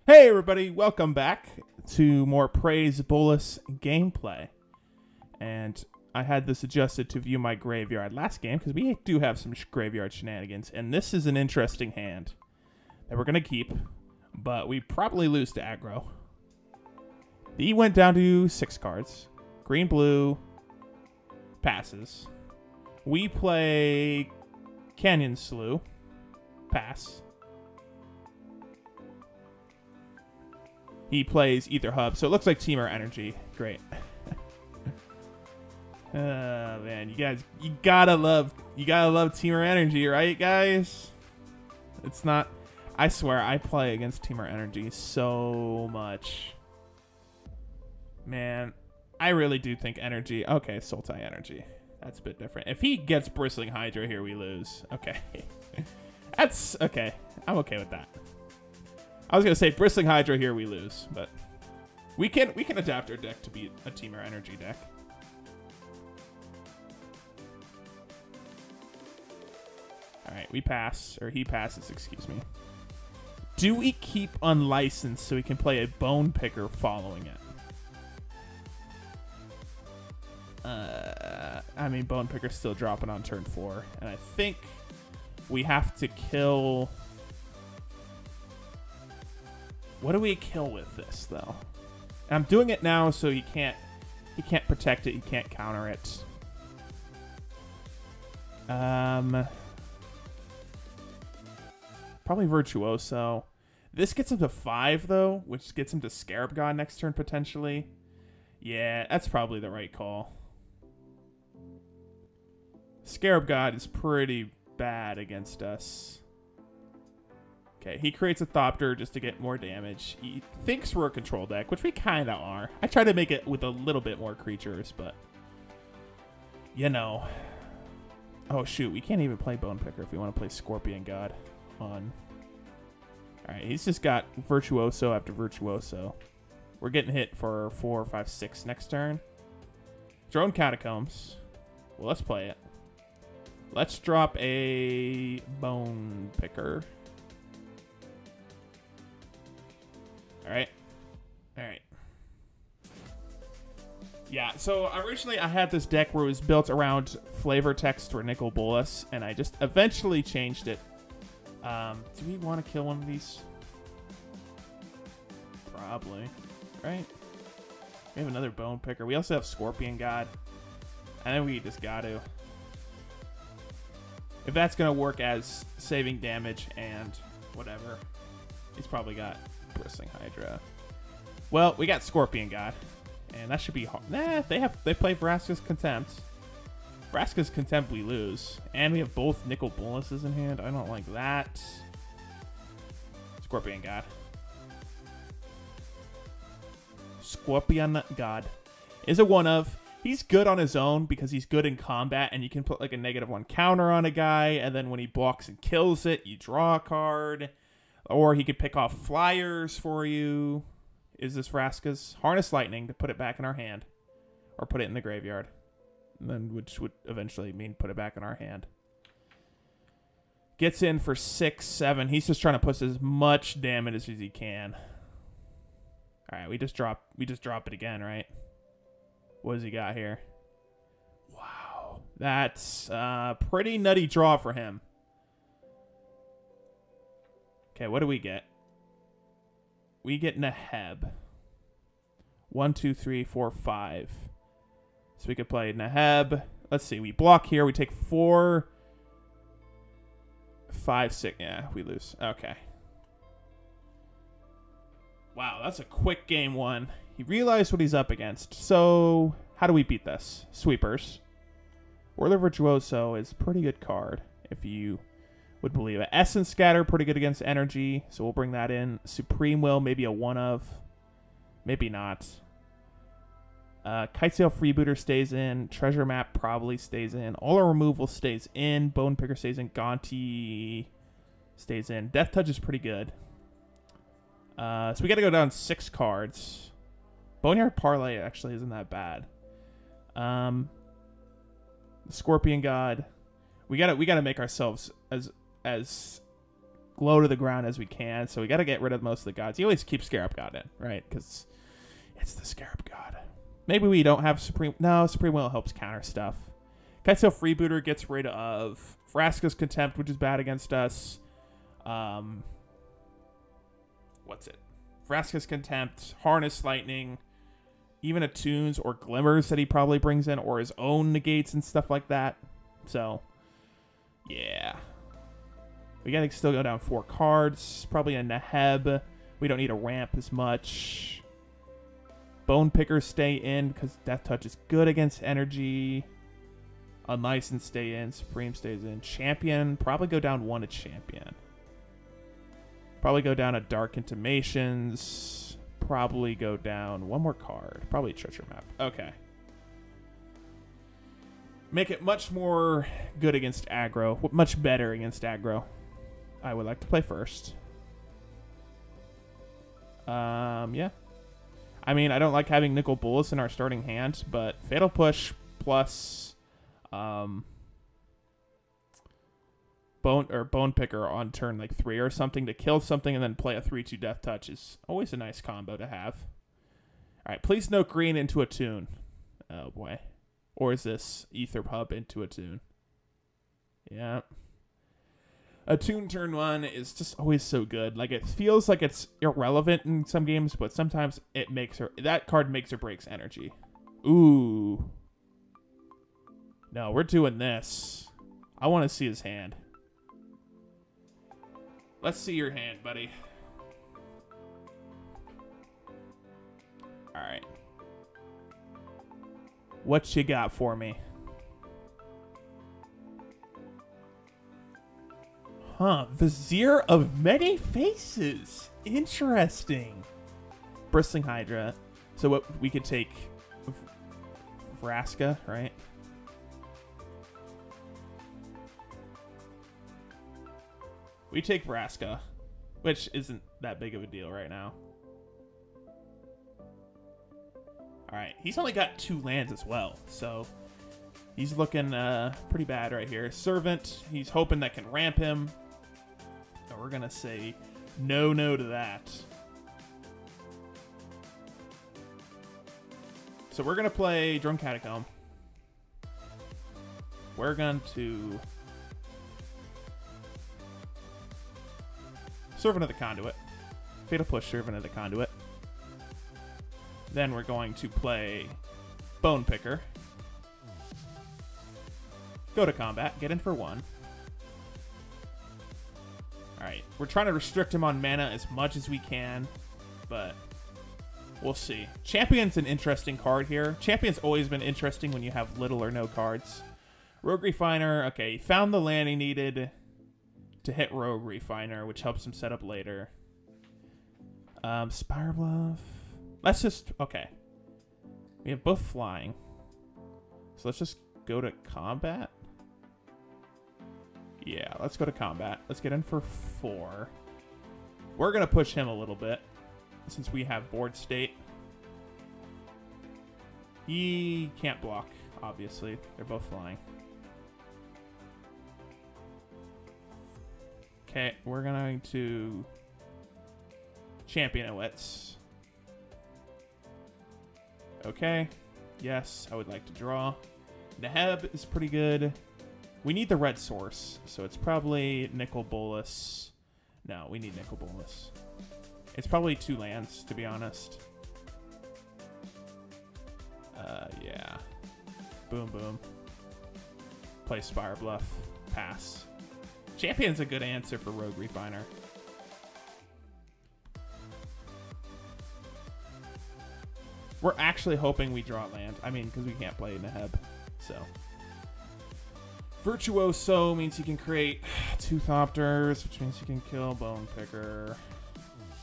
Hey everybody, welcome back to more Praise Bolas gameplay. And I had this adjusted to view my graveyard last game because we do have some graveyard shenanigans. And this is an interesting hand that we're going to keep, but we probably lose to aggro. The E went down to 6 cards. Green, blue, passes. We play Canyon Slough, pass. He plays Ether Hub, so it looks like Temur energy. Great. Oh man, you gotta love Temur energy, right, guys? It's not. I swear, I play against Temur energy so much. Man, I really do think energy. Okay, Sultai energy. That's a bit different. If he gets Bristling Hydra here, we lose. Okay, that's okay. I'm okay with that. I was gonna say Bristling Hydra here we lose, but we can adapt our deck to be a Temur energy deck. All right, we pass, or he passes, excuse me. Do we keep unlicensed so we can play a Bone Picker following it? I mean, Bone Picker's still dropping on turn 4, and I think we have to kill. What do we kill with this, though? And I'm doing it now so he can't protect it, he can't counter it. Probably Virtuoso. This gets him to 5, though, which gets him to Scarab God next turn, potentially. Yeah, that's probably the right call. Scarab God is pretty bad against us. Okay, he creates a Thopter just to get more damage. He thinks we're a control deck, which we kind of are. I try to make it with a little bit more creatures, but you know. Oh shoot, we can't even play Bone Picker if we want to play Scorpion God on. Alright, he's just got Virtuoso after Virtuoso. We're getting hit for 4, 5, 6 next turn. Drone Catacombs. Well, let's play it. Let's drop a Bone Picker. Alright. Alright. Yeah, so originally I had this deck where it was built around flavor text or Nicol Bolas, and I just eventually changed it. Do we want to kill one of these? Probably. Right? We have another Bone Picker. We also have Scorpion God. I think we just got to. If that's going to work as saving damage and whatever. He's probably got Bristling Hydra. Well, we got Scorpion God, and that should be hard. Nah, they play Vraska's Contempt. Vraska's Contempt we lose, and we have both Nicol Bolases in hand. I don't like that. Scorpion God. Scorpion God is a one of. He's good on his own because he's good in combat, and you can put like a -1 counter on a guy, and then when he blocks and kills it, you draw a card. Or he could pick off flyers for you. Is this Vraska's? Harness Lightning to put it back in our hand. Or put it in the graveyard. And then, which would eventually mean put it back in our hand. Gets in for 6, 7. He's just trying to put as much damage as he can. Alright, we just drop it again, right? What does he got here? Wow. That's a pretty nutty draw for him. Okay, what do we get? We get Neheb. 1, 2, 3, 4, 5. So we could play Neheb. Let's see. We block here. We take 4, 5, 6. Yeah, we lose. Okay. Wow, that's a quick game 1. He realized what he's up against. So, how do we beat this? Sweepers. Whirler Virtuoso is a pretty good card, if you would believe it. Essence Scatter, pretty good against energy, so we'll bring that in. Supreme Will, maybe a one of. Maybe not. Kitesail Freebooter stays in. Treasure Map probably stays in. All our removal stays in. Bone Picker stays in. Gonti stays in. Death Touch is pretty good. So we got to go down 6 cards. Boneyard Parlay actually isn't that bad. Scorpion God. We gotta make ourselves as low to the ground as we can, so we got to get rid of most of the gods. You always keep Scarab God in, right? Because it's the Scarab God. Maybe we don't have Supreme... No, Supreme Will helps counter stuff. Kitesail Freebooter gets rid of Vraska's Contempt, which is bad against us. What's it? Vraska's Contempt, Harness Lightning, even Attunes or Glimmers that he probably brings in, or his own negates and stuff like that. So, yeah. We gotta still go down 4 cards. Probably a Neheb. We don't need a ramp as much. Bone Picker stay in because Death Touch is good against energy. Unlicensed stay in. Supreme stays in. Champion. Probably go down 1 to Champion. Probably go down a Dark Intimations. Probably go down 1 more card. Probably Treasure Map. Okay. Make it much more good against aggro. Much better against aggro. I would like to play first. Yeah. I mean, I don't like having Nicol Bolas in our starting hand, but Fatal Push plus Bone Picker on turn like 3 or something to kill something and then play a 3/2 Death Touch is always a nice combo to have. All right, please no green into Attune. Oh boy. Or is this Ether Pub into Attune? Yeah. Attune turn 1 is just always so good. Like, it feels like it's irrelevant in some games, but sometimes it makes her... That card makes or breaks energy. Ooh. No, we're doing this. I want to see his hand. Let's see your hand, buddy. Alright. What you got for me? Huh. Vizier of Many Faces. Interesting. Bristling Hydra. So what we could take Vraska, right? We take Vraska, which isn't that big of a deal right now. Alright, he's only got 2 lands as well, so he's looking pretty bad right here. Servant, he's hoping that can ramp him. And we're going to say no to that. So we're going to play Drone Catacomb. We're going to... Servant of the Conduit. Fatal Push, Servant of the Conduit. Then we're going to play Bone Picker. Go to combat. Get in for 1. Alright. We're trying to restrict him on mana as much as we can. But we'll see. Champion's an interesting card here. Champion's always been interesting when you have little or no cards. Rogue Refiner. Okay, he found the land he needed to hit Rogue Refiner, which helps him set up later. Spire Bluff. Let's just... Okay. We have both flying. So let's just go to combat. Yeah, let's go to combat. Let's get in for 4. We're going to push him a little bit since we have board state. He can't block, obviously. They're both flying. Okay, we're going to Champion Wits. Okay. Yes, I would like to draw. Neheb is pretty good. We need the red source, so it's probably Nicol Bolas. No, we need Nicol Bolas. It's probably 2 lands, to be honest. Yeah. Boom, boom. Play Spire Bluff. Pass. Champion's a good answer for Rogue Refiner. We're actually hoping we draw land. I mean, because we can't play Neheb. So. Virtuoso means you can create 2 Thopters, which means you can kill Bone Picker.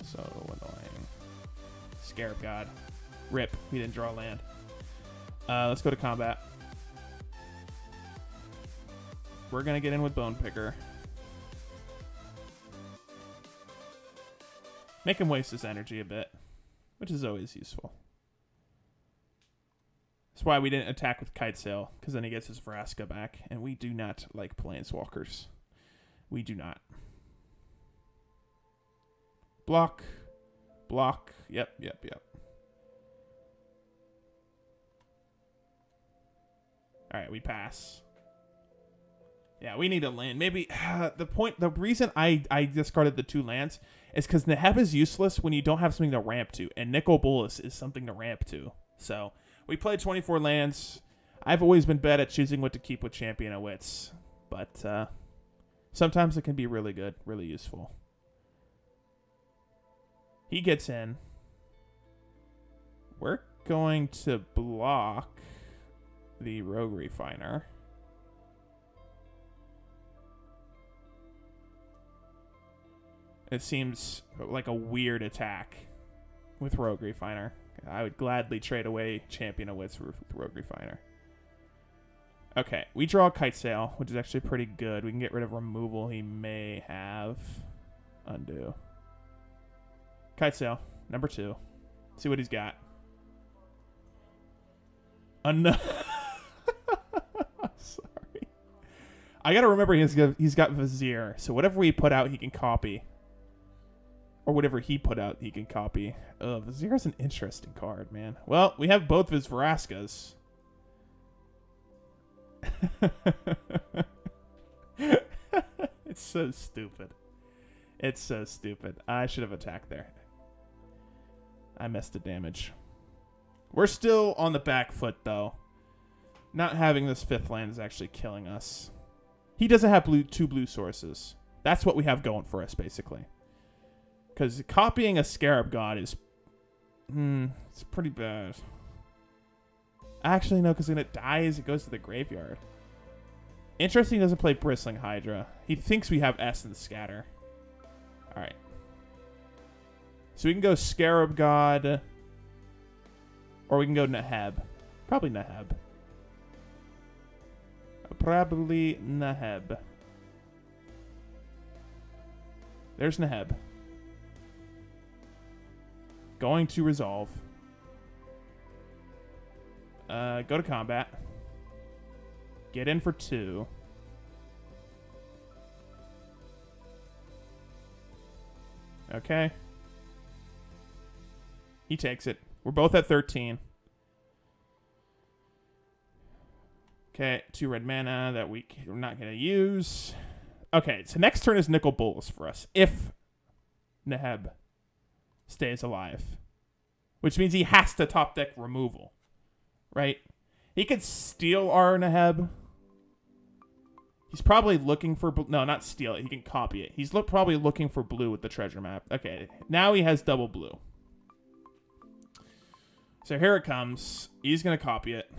So annoying. Scarab God. Rip. We didn't draw land. Let's go to combat. We're going to get in with Bone Picker. Make him waste his energy a bit, which is always useful. That's why we didn't attack with Kitesail, because then he gets his Vraska back, and we do not like Planeswalkers. We do not. Block. Block. Yep, yep, yep. All right, we pass. Yeah, we need a land. Maybe the reason I discarded the 2 lands is because Neheb is useless when you don't have something to ramp to, and Nicol Bolas is something to ramp to. So we played 24 lands. I've always been bad at choosing what to keep with Champion of Wits, but sometimes it can be really good, really useful. He gets in. We're going to block the Rogue Refiner. It seems like a weird attack with Rogue Refiner. I would gladly trade away Champion of Wits with Rogue Refiner. Okay, we draw Kite Sail, which is actually pretty good. We can get rid of removal he may have. Undo. Kite Sail, number 2. See what he's got. Sorry. I gotta remember he's got Vizier, so whatever we put out, he can copy. Or whatever he put out, he can copy. Vizier is an interesting card, man. Well, we have both of his Veraskas. It's so stupid. It's so stupid. I should have attacked there. I missed the damage. We're still on the back foot, though. Not having this 5th land is actually killing us. He doesn't have 2 blue sources. That's what we have going for us, basically. Because copying a Scarab God is... it's pretty bad. Actually, no, because when it dies, it goes to the graveyard. Interesting, he doesn't play Bristling Hydra. He thinks we have Essence Scatter. Alright. So we can go Scarab God... Or we can go Neheb. Probably Neheb. Probably Neheb. There's Neheb. Going to resolve. Go to combat. Get in for 2. Okay. He takes it. We're both at 13. Okay, 2 red mana that we're not going to use. Okay, so next turn is Nicol Bolas for us. If Neheb stays alive. Which means he has to top deck removal. Right? He could steal our Neheb. He's probably looking for... No, not steal it. He can copy it. He's probably looking for blue with the treasure map. Okay, now he has double blue. So here it comes. He's going to copy it.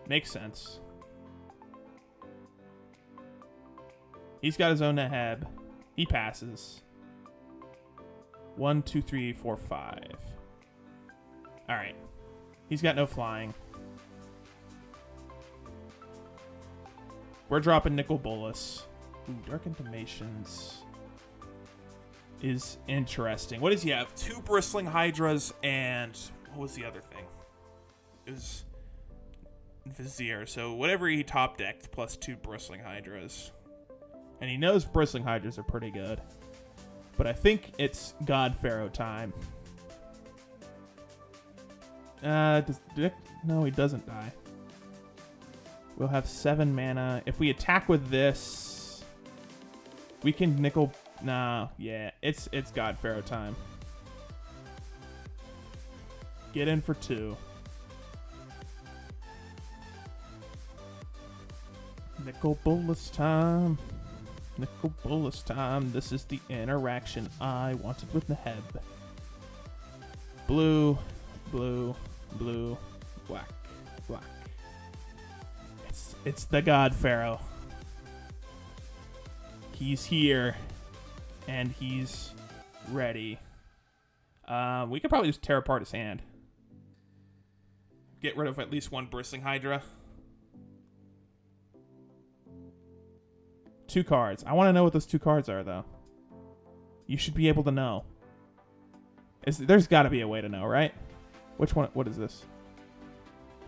Makes sense. He's got his own Neheb. He passes. 1, 2, 3, 4, 5. Alright. He's got no flying. We're dropping Nicol Bolas. Ooh, Dark Intimations is interesting. What does he have? 2 Bristling Hydras and... What was the other thing? It was Vizier. So whatever he top decked plus 2 Bristling Hydras. And he knows Bristling Hydras are pretty good. But I think it's God Pharaoh time. No, he doesn't die. We'll have 7 mana. If we attack with this, we can Nicol... Nah, yeah, it's God Pharaoh time. Get in for 2. Nicol Bolas time. Nicol Bolas time. This is the interaction I wanted with Neheb. Blue, blue, blue, black, black. It's the God Pharaoh. He's here. And he's ready. We could probably just tear apart his hand. Get rid of at least 1 Bristling Hydra. 2 cards. I want to know what those 2 cards are, though. You should be able to know. There's got to be a way to know, right? Which one? What is this?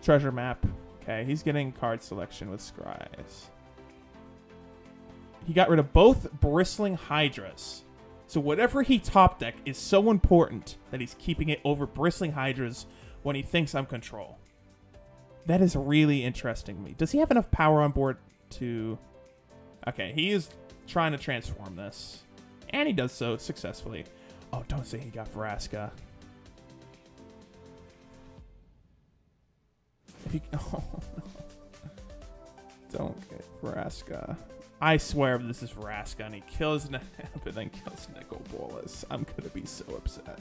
Treasure map. Okay, he's getting card selection with Scries. he got rid of both Bristling Hydras. So whatever he top deck is so important that he's keeping it over Bristling Hydras when he thinks I'm control. That is really interesting to me. Does he have enough power on board to... Okay, he is trying to transform this. And he does so successfully. Oh, don't say he got Vraska. If he... Oh, no. Don't get Vraska. I swear this is Vraska and he kills Nap and then kills Bolas. I'm going to be so upset.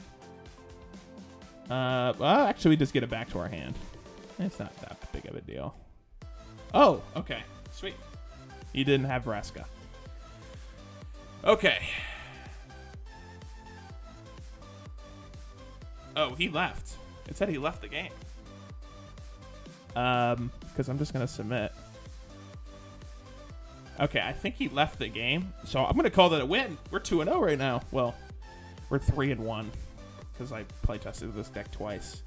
Well, actually, we just get it back to our hand. It's not that big of a deal. Oh, okay. Sweet. He didn't have Vraska. Okay. Oh, he left. It said he left the game. Because I'm just going to submit. Okay, I think he left the game. So I'm going to call that a win. We're 2-0 right now. Well, we're 3-1 because I playtested this deck twice.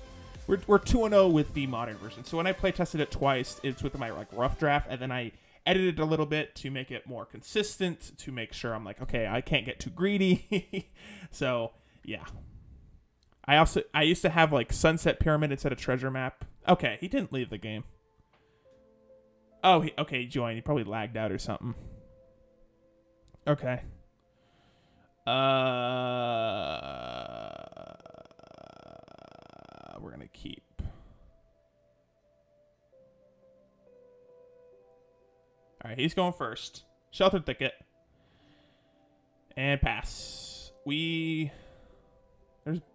We're 2-0 with the modern version. So when I playtested it twice, it's with my like rough draft, and then I edited it a little bit to make it more consistent, to make sure I'm like, okay, I can't get too greedy. So, yeah. I used to have like Sunset Pyramid instead of Treasure Map. Okay, he didn't leave the game. Oh, okay, he joined. He probably lagged out or something. Okay. We're going to keep. All right, he's going first. Sheltered Thicket. And pass. There's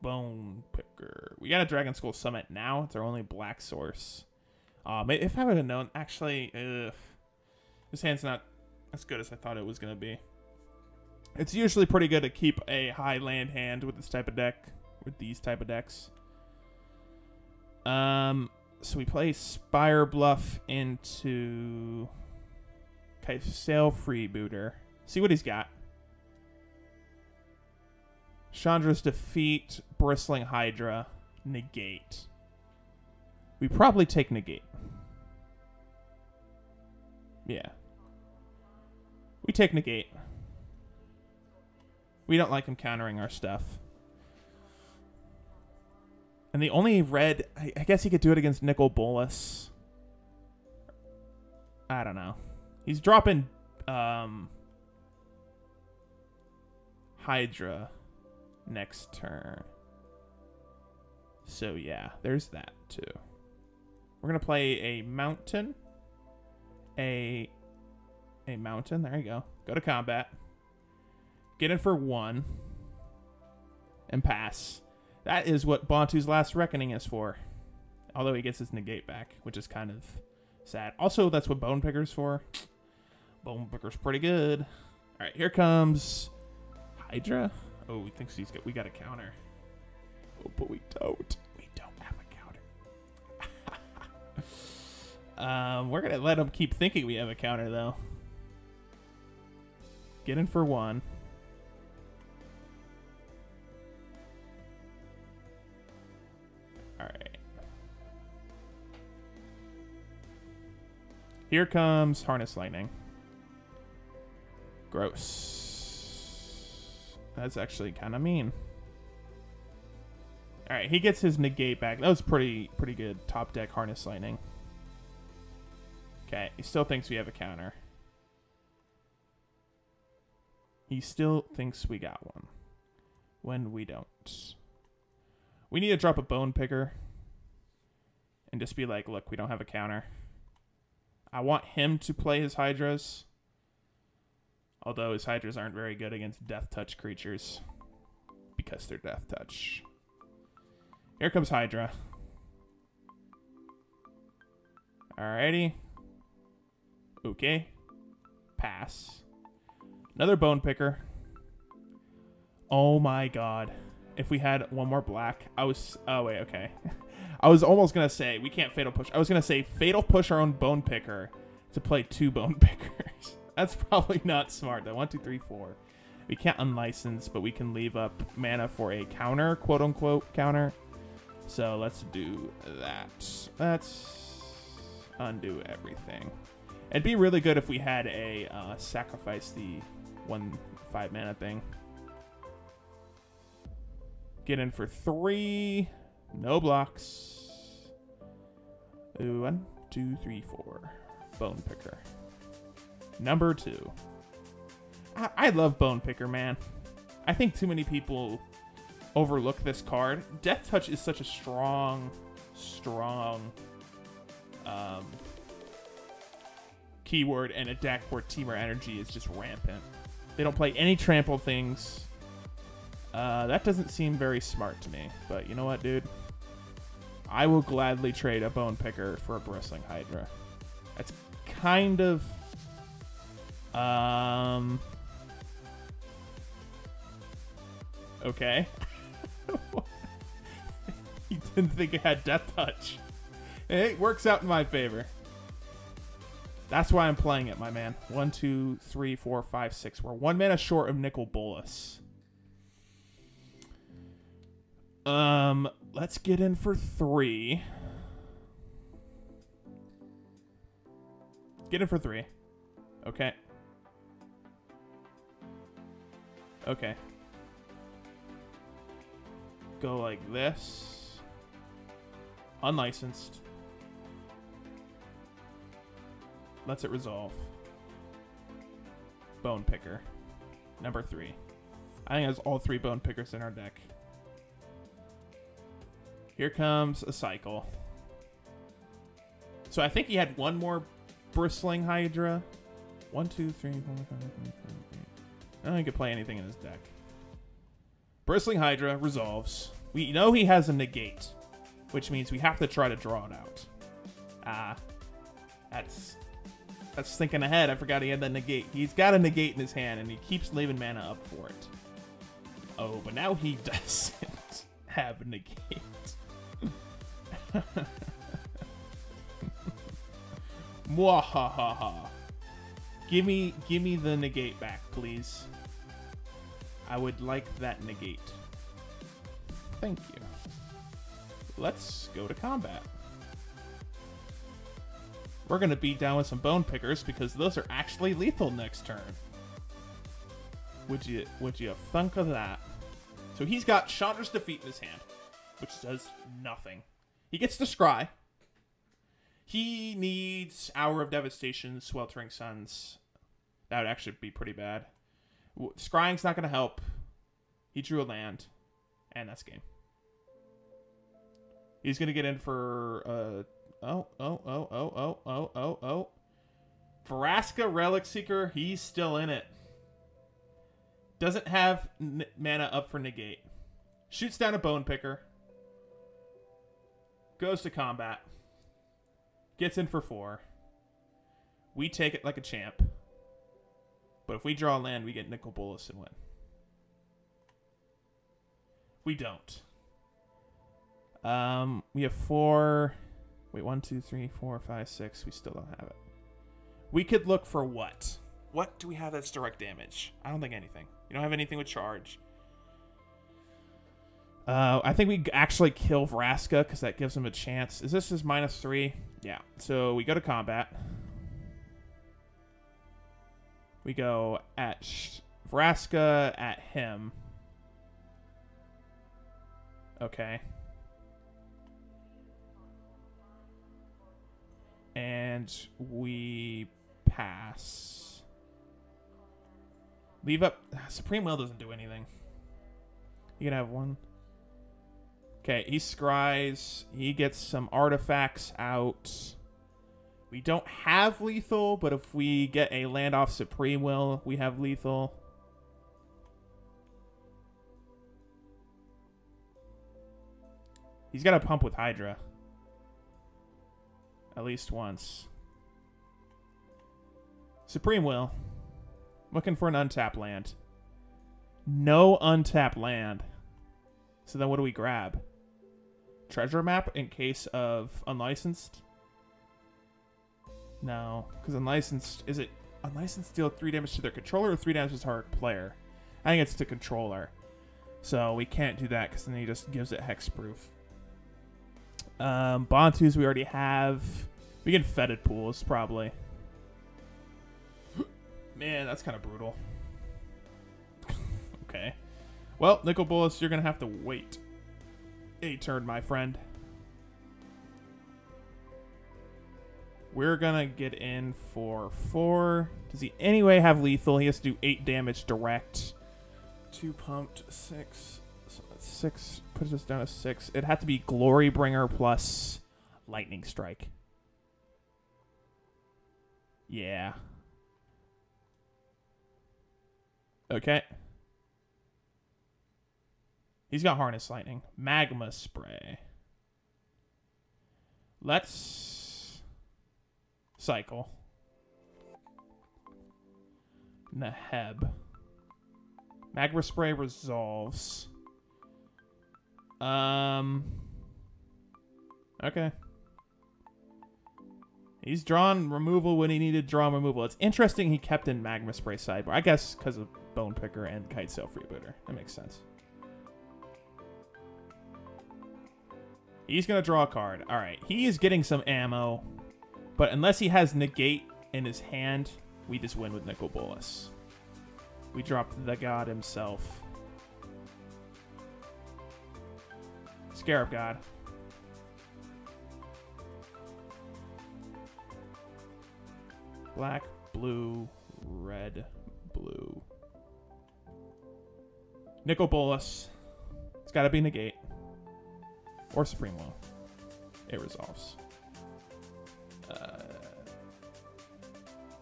Bone Picker. We got a Dragon Skull Summit now. It's our only black source. If I would have known, actually, this hand's not as good as I thought it was going to be. It's usually pretty good to keep a high land hand with this type of deck, with these type of decks. So we play Spire Bluff into Sail Freebooter. See what he's got. Chandra's Defeat, Bristling Hydra, Negate. We probably take Negate. Yeah. We take Negate. We don't like him countering our stuff. And the only red... I guess he could do it against Bolas. I don't know. He's dropping Hydra next turn. So, yeah. There's that, too. We're going to play a mountain. A mountain. There you go. Go to combat. Get in for 1. And pass. That is what Bantu's Last Reckoning is for. Although he gets his negate back, which is kind of sad. Also, that's what Bone Picker's for. Bone Picker's pretty good. All right, here comes Hydra. Oh, he thinks we got a counter. Oh, but we don't. We don't have a counter. We're going to let him keep thinking we have a counter, though. Get in for 1. All right. Here comes Harness Lightning. Gross. That's actually kind of mean. All right, he gets his negate back. That was pretty good. Top deck Harness Lightning. Okay, he still thinks we have a counter. He still thinks we got one. When we don't. We need to drop a Bone Picker. And just be like, look, we don't have a counter. I want him to play his Hydras. Although his Hydras aren't very good against Death Touch creatures. Because they're Death Touch. Here comes Hydra. Alrighty. Okay. Pass. Another Bone Picker. Oh my god. If we had one more black, oh wait, okay. I was almost going to say, we can't Fatal Push. I was going to say, Fatal Push our own Bone Picker to play 2 Bone Pickers. That's probably not smart, though. 1, 2, 3, 4. We can't unlicense, but we can leave up mana for a counter, quote-unquote counter. So let's do that. Let's undo everything. It'd be really good if we had a sacrifice the 1/5 mana thing. Get in for 3. No blocks. Ooh, 1, 2, 3, 4. Bone Picker. Number 2. I love Bone Picker, man. I think too many people overlook this card. Death Touch is such a strong keyword in a deck where Temur energy is just rampant. They don't play any trample things. That doesn't seem very smart to me. But you know what, dude? I will gladly trade a Bone Picker for a Bristling Hydra. That's kind of... okay. He didn't think it had Death Touch. It works out in my favor. That's why I'm playing it, my man. 1, 2, 3, 4, 5, 6. We're 1 mana short of Nicol Bolas. Let's get in for 3. Get in for 3. Okay. Okay. Go like this. Unlicensed. Lets it resolve. Bone Picker. Number 3. I think it has all 3 Bone Pickers in our deck. Here comes a cycle. So I think he had 1 more Bristling Hydra. 1, 2, 3, 4, 5, 6, 7, 8. I don't think he could play anything in his deck. Bristling Hydra resolves. We know he has a negate, which means we have to try to draw it out. That's thinking ahead. I forgot he had that negate. He's got a negate in his hand, and he keeps leaving mana up for it. Oh, but now he doesn't have a negate. Mwahaha. Give me the negate back, please. I would like that negate. Thank you. Let's go to combat. We're gonna beat down with some Bone Pickers because those are actually lethal next turn. Would you thunk of that? So he's got Chandra's Defeat in his hand, which does nothing. He gets to scry. He needs Hour of Devastation, Sweltering Suns. That would actually be pretty bad. Scrying's not going to help. He drew a land, and that's game. He's going to get in for... Vraska Relic Seeker, he's still in it. Doesn't have mana up for negate. Shoots down a Bone Picker. Goes to combat. Gets in for 4. We take it like a champ. But if we draw land, we get Nicol Bolas and win. We don't. We have 4. Wait, 1, 2, 3, 4, 5, 6. We still don't have it. We could look for what? What do we have that's direct damage? I don't think anything. You don't have anything with charge. I think we actually kill Vraska because that gives him a chance. Is this his -3? Yeah. So we go to combat. We go at Vraska, at him. Okay. And we pass. Leave up. Supreme Will doesn't do anything. You can have 1. Okay, he scries. He gets some artifacts out. We don't have lethal, but if we get a land off Supreme Will, we have lethal. He's got to pump with Hydra. At least once. Supreme Will. Looking for an untapped land. No untapped land. So then what do we grab? Treasure Map in case of Unlicensed? No, because Unlicensed... Is it Unlicensed deal 3 damage to their controller or 3 damage to our player? I think it's to controller. So we can't do that because then he just gives it hexproof. Bontus we already have. We can Fetid Pools, probably. Man, that's kind of brutal. Okay. Well, Nicol Bolas, you're going to have to wait a turn, my friend. We're going to get in for 4. Does he anyway have lethal? He has to do 8 damage direct. 2 pumped, 6. So that's 6. Puts us down to 6. It had to be Glorybringer plus Lightning Strike. Yeah. Okay. He's got Harness Lightning. Magma Spray. Let's cycle. Naheb. Magma Spray resolves. Okay. He's drawn removal when he needed draw removal. It's interesting he kept in Magma Spray sideboard. I guess because of Bone Picker and Kite Sail Freebooter. That makes sense. He's going to draw a card. All right. He is getting some ammo. But unless he has Negate in his hand, we just win with Nicol Bolas. We dropped the god himself. Scarab God. Black, blue, red, blue. Nicol Bolas. It's got to be Negate. Or Supreme Will. It resolves.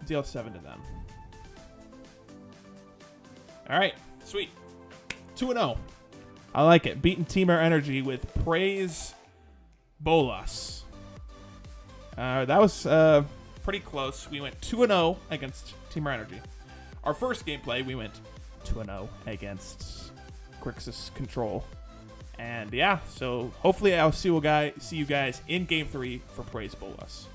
Deal 7 to them. Alright, sweet. 2-0. I like it. Beating Temur Energy with Praise Bolas. That was pretty close. We went 2-0 against Temur Energy. Our first gameplay, we went 2-0 against Grixis Control. And yeah, so hopefully I'll see you guys in Game 3 for Praise Bolas.